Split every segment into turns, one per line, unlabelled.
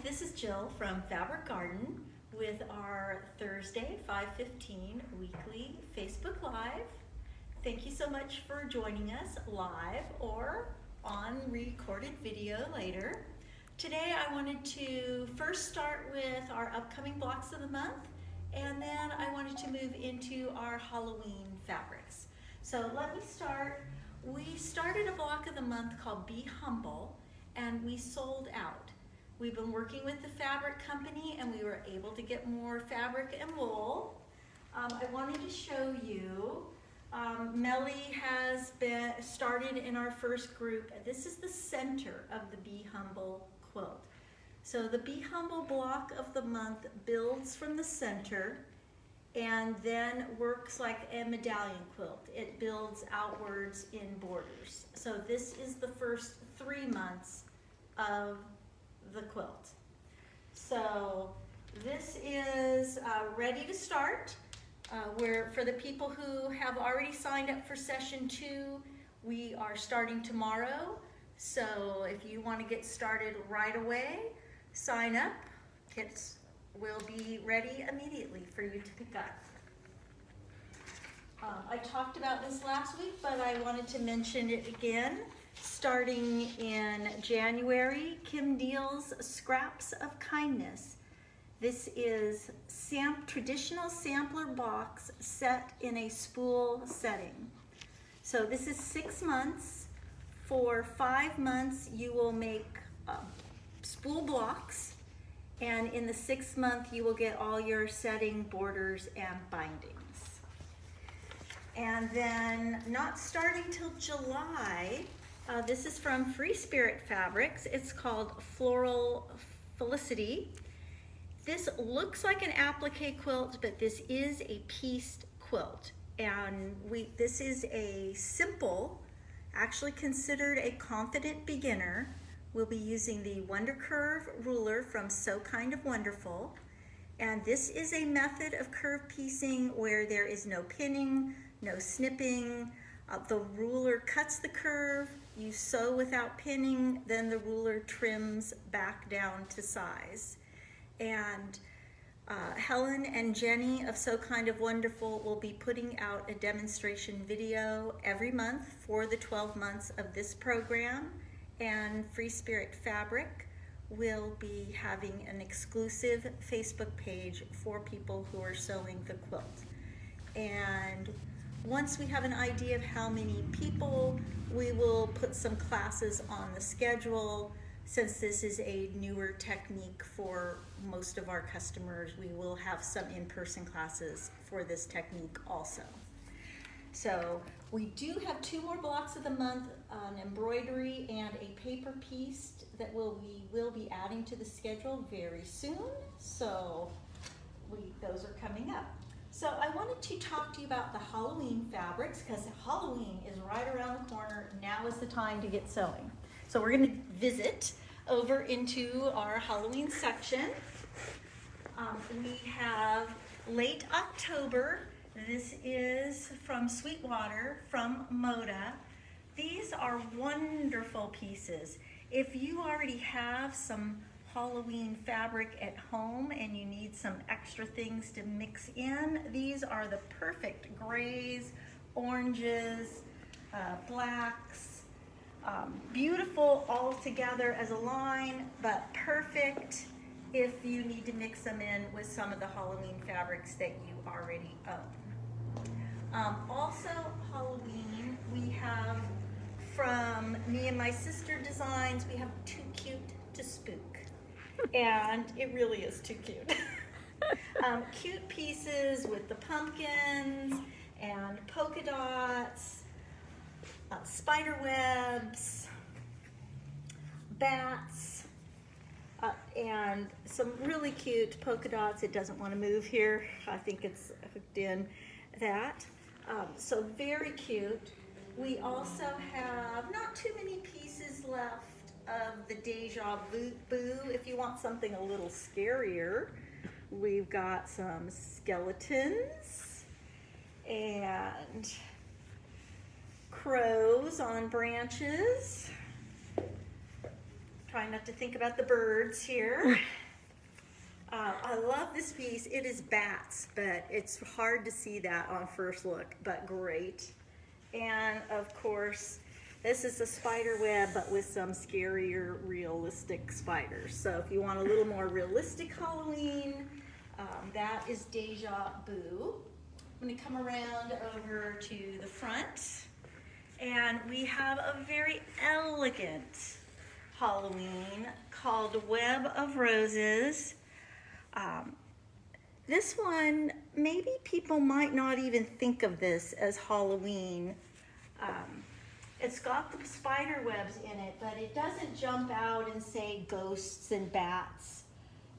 this is Jill from Fabric Garden with our Thursday 5:15 weekly Facebook Live. Thank you so much for joining us live or on recorded video later. Today I wanted to first start with our upcoming blocks of the month, and then I wanted to move into our Halloween fabrics. So let me start. We started a block of the month called Be Humble, and we sold out. We've been working with the fabric company and we were able to get more fabric and wool. I wanted to show you, Melly has been started in our first group. This is the center of the Be Humble quilt. So the Be Humble block of the month builds from the center and then works like a medallion quilt. It builds outwards in borders. So this is the first 3 months of the quilt. So this is ready to start. Where for the people who have already signed up for session 2, we are starting tomorrow. So if you want to get started right away, sign up. Kits will be ready immediately for you to pick up. I talked about this last week, but I wanted to mention it again. Starting in January, Kim Deal's Scraps of Kindness. This is traditional sampler box set in a spool setting. So this is 6 months. For 5 months, you will make spool blocks, and in the 6th month, you will get all your setting, borders, and bindings. And then, not starting till July, this is from Free Spirit Fabrics. It's called Floral Felicity. This looks like an applique quilt, but this is a pieced quilt. And this is a simple, actually considered a confident beginner. We'll be using the Wonder Curve ruler from So Kind of Wonderful. And this is a method of curve piecing where there is no pinning, no snipping. The ruler cuts the curve, you sew without pinning, then the ruler trims back down to size. And Helen and Jenny of So Kind of Wonderful will be putting out a demonstration video every month for the 12 months of this program. And Free Spirit Fabric will be having an exclusive Facebook page for people who are sewing the quilt. And once we have an idea of how many people, we will put some classes on the schedule. Since this is a newer technique for most of our customers, we will have some in-person classes for this technique also. So we do have 2 more blocks of the month, an embroidery and a paper piece that we will be adding to the schedule very soon. So those are coming up. So I wanted to talk to you about the Halloween fabrics because Halloween is right around the corner. Now is the time to get sewing. So we're going to visit over into our Halloween section. We have late October. This is from Sweetwater, from Moda. These are wonderful pieces. If you already have some Halloween fabric at home and you need some extra things to mix in, these are the perfect grays, oranges, blacks, beautiful all together as a line, but perfect if you need to mix them in with some of the Halloween fabrics that you already own. Also Halloween, we have from me and my sister designs, we have Too Cute to Spook. And it really is too cute. Cute pieces with the pumpkins and polka dots, spider webs, bats, and some really cute polka dots. It doesn't want to move here. I think it's hooked in that. So very cute. We also have not too many pieces left of the Deja Vu. If you want something a little scarier, we've got some skeletons and crows on branches. trying not to think about the birds here. I love this piece. It is bats, but it's hard to see that on first look, but great. And of course, this is a spider web, but with some scarier, realistic spiders. So if you want a little more realistic Halloween, that is Deja Vu. I'm gonna come around over to the front, and we have a very elegant Halloween called Web of Roses. This one, maybe people might not even think of this as Halloween. It's got the spider webs in it, but it doesn't jump out and say ghosts and bats.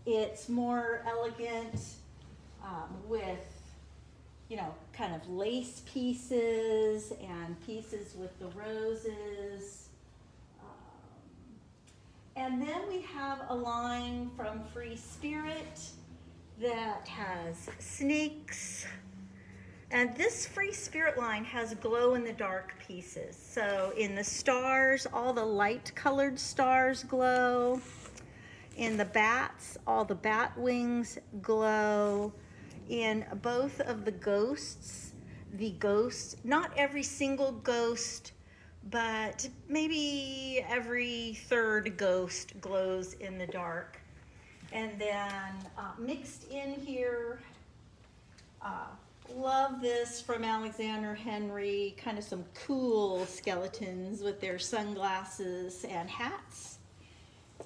It's more elegant with, you know, kind of lace pieces and pieces with the roses. And then we have a line from Free Spirit that has snakes. And this Free Spirit line has glow-in-the-dark pieces. So in the stars, all the light-colored stars glow. In the bats, all the bat wings glow. In both of the ghosts, not every single ghost, but maybe every third ghost glows in the dark. And then mixed in here, love this from Alexander Henry, kind of some cool skeletons with their sunglasses and hats.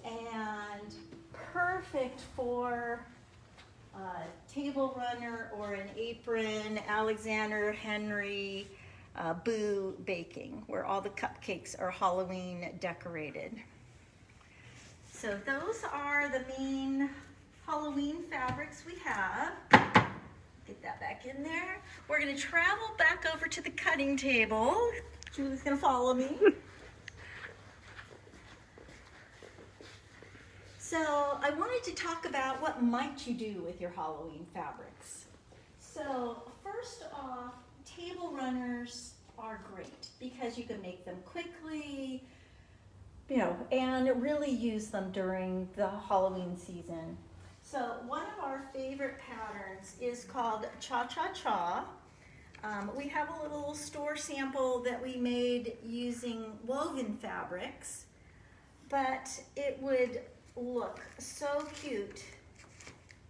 And perfect for a table runner or an apron, Alexander Henry Boo baking, where all the cupcakes are Halloween decorated. So those are the main Halloween fabrics we have. Get that back in there. We're gonna travel back over to the cutting table. Julie's gonna follow me. So I wanted to talk about what might you do with your Halloween fabrics. So first off, table runners are great because you can make them quickly, you know, and really use them during the Halloween season. So one of our favorite patterns is called Cha Cha Cha. We have a little store sample that we made using woven fabrics, but it would look so cute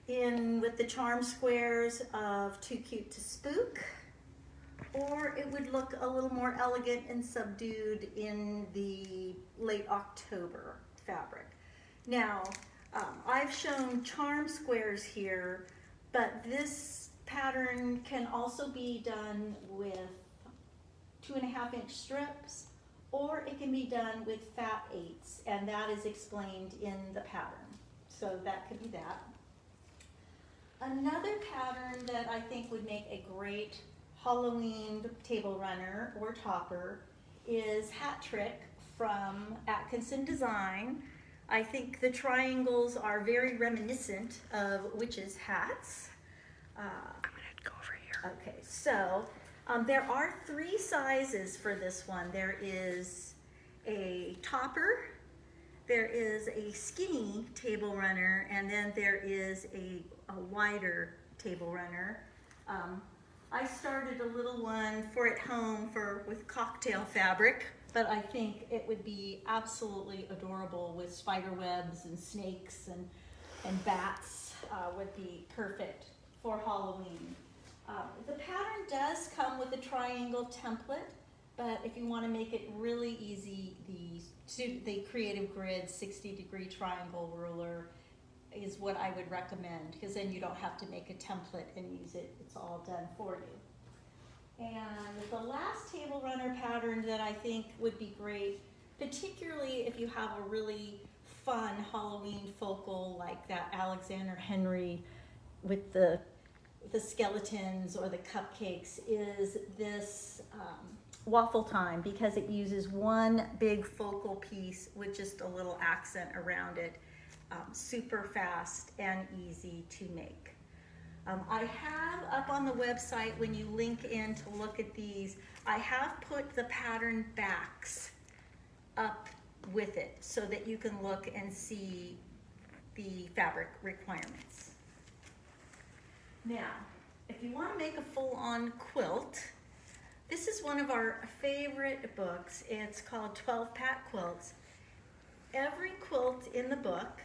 with the charm squares of Too Cute to Spook, or it would look a little more elegant and subdued in the late October fabric. Now, I've shown charm squares here, but this pattern can also be done with 2.5-inch strips, or it can be done with fat 8s, and that is explained in the pattern. So that could be that. Another pattern that I think would make a great Halloween table runner or topper is Hat Trick from Atkinson Design. I think the triangles are very reminiscent of witches' hats.
I'm gonna go over here.
Okay, so there are 3 sizes for this one. There is a topper, there is a skinny table runner, and then there is a wider table runner. I started a little one for at home with cocktail fabric, but I think it would be absolutely adorable with spider webs and snakes and bats. Would be perfect for Halloween. The pattern does come with a triangle template, but if you want to make it really easy, the Creative Grid 60-degree triangle ruler is what I would recommend, because then you don't have to make a template and use it. It's all done for you. And the last table runner pattern that I think would be great, particularly if you have a really fun Halloween focal like that Alexander Henry with the skeletons or the cupcakes, is this waffle time, because it uses one big focal piece with just a little accent around it. Super fast and easy to make. I have up on the website, when you link in to look at these, I have put the pattern backs up with it so that you can look and see the fabric requirements. Now, if you want to make a full-on quilt, this is one of our favorite books. It's called 12-Pack Quilts. Every quilt in the book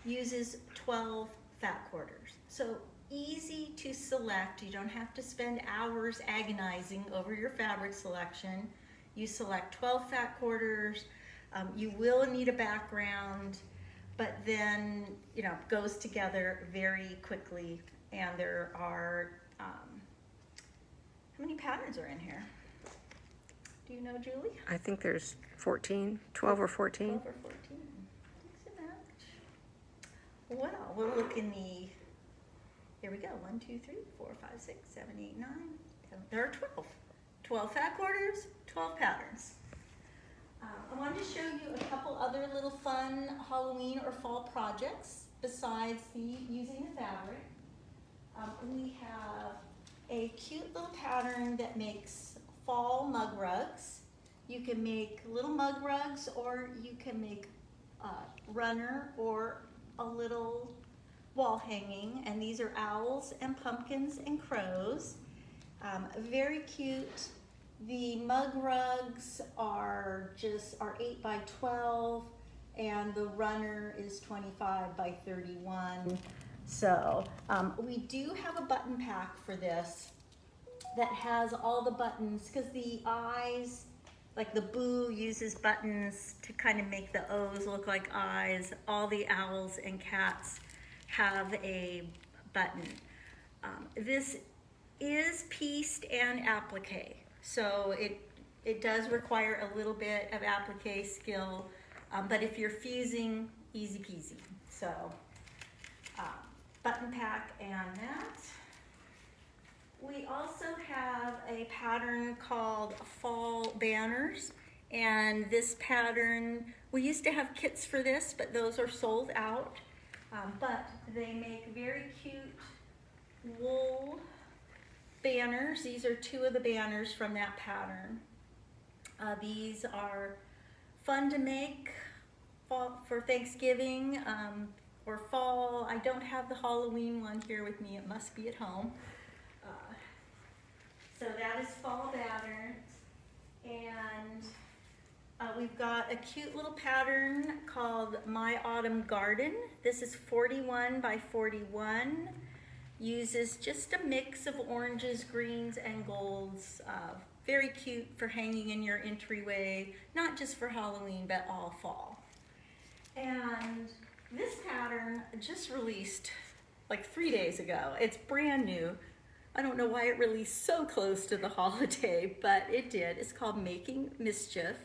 uses 12 fat quarters. So easy to select. You don't have to spend hours agonizing over your fabric selection. You select 12 fat quarters. You will need a background, but then, you know, goes together very quickly. And there are, how many patterns are in here? Do you know, Julie?
I think there's 14, 12 or 14.
12 or 14. Mix and match. Well, we'll look in the, here we go, 1, 2, 3, 4, 5, 6, 7, 8, 9, 10. There are 12. 12 fat quarters, 12 patterns. I wanted to show you a couple other little fun Halloween or fall projects besides using the fabric. We have a cute little pattern that makes fall mug rugs. You can make little mug rugs, or you can make a runner or a little wall hanging, and these are owls and pumpkins and crows. Very cute. The mug rugs are 8 by 12, and the runner is 25 by 31. So we do have a button pack for this that has all the buttons, because the eyes, like the boo uses buttons to kind of make the O's look like eyes. All the owls and cats have a button. This is pieced and applique, so it does require a little bit of applique skill, but if you're fusing, easy peasy. So button pack and that. We also have a pattern called Fall Banners, and this pattern, we used to have kits for this, but those are sold out. But they make very cute wool banners. These are 2 of the banners from that pattern. These are fun to make for Thanksgiving or fall. I don't have the Halloween one here with me. It must be at home. So that is fall banners. And we've got a cute little pattern called My Autumn Garden. This is 41 by 41. Uses just a mix of oranges, greens, and golds. Very cute for hanging in your entryway, not just for Halloween, but all fall. And this pattern just released like 3 days ago. It's brand new. I don't know why it released so close to the holiday, but it did. It's called Making Mischief,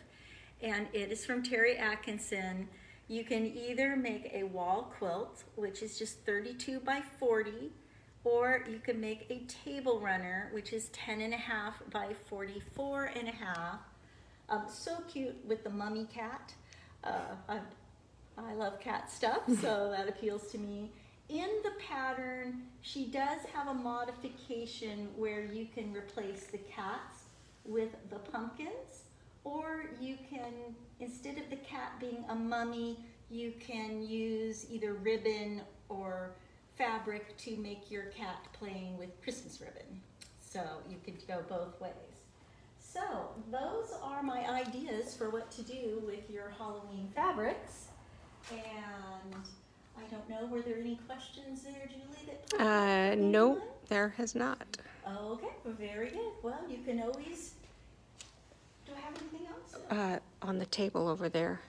and it is from Terry Atkinson. You can either make a wall quilt, which is just 32 by 40, or you can make a table runner, which is 10.5 by 44.5. So cute with the mummy cat. I love cat stuff, so that appeals to me. In the pattern, she does have a modification where you can replace the cats with the pumpkins, or you can, instead of the cat being a mummy, you can use either ribbon or fabric to make your cat playing with Christmas ribbon. So you could go both ways. So those are my ideas for what to do with your Halloween fabrics. And I don't know, were there any questions there, Julie? That
No, there has not.
Okay, very good. Well, you can always, do I have anything else?
On the table over there,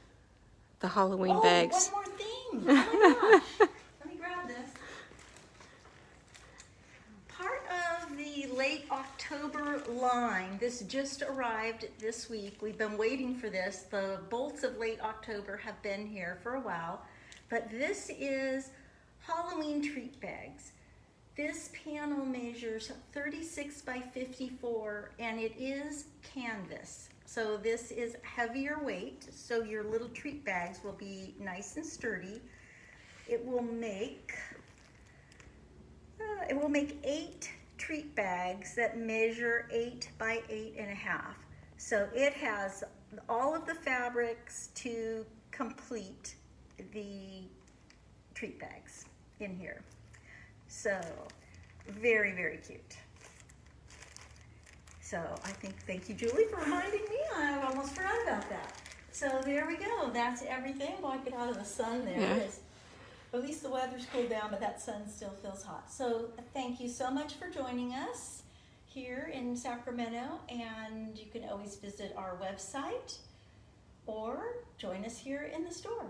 the Halloween
Oh,
bags.
one more thing. Oh my gosh. Let me grab this. Part of the late October line, this just arrived this week. We've been waiting for this. The bolts of late October have been here for a while. But this is Halloween treat bags. This panel measures 36 by 54, and it is canvas. So this is heavier weight, so your little treat bags will be nice and sturdy. It will make 8 treat bags that measure 8 by 8.5. So it has all of the fabrics to complete the treat bags in here. So very, very cute. So I think, thank you, Julie, for reminding me. I almost forgot about that. So there we go. That's everything. Well, I get out of the sun there.
Yeah.
At least the weather's cooled down, but that sun still feels hot. So thank you so much for joining us here in Sacramento. And you can always visit our website or join us here in the store.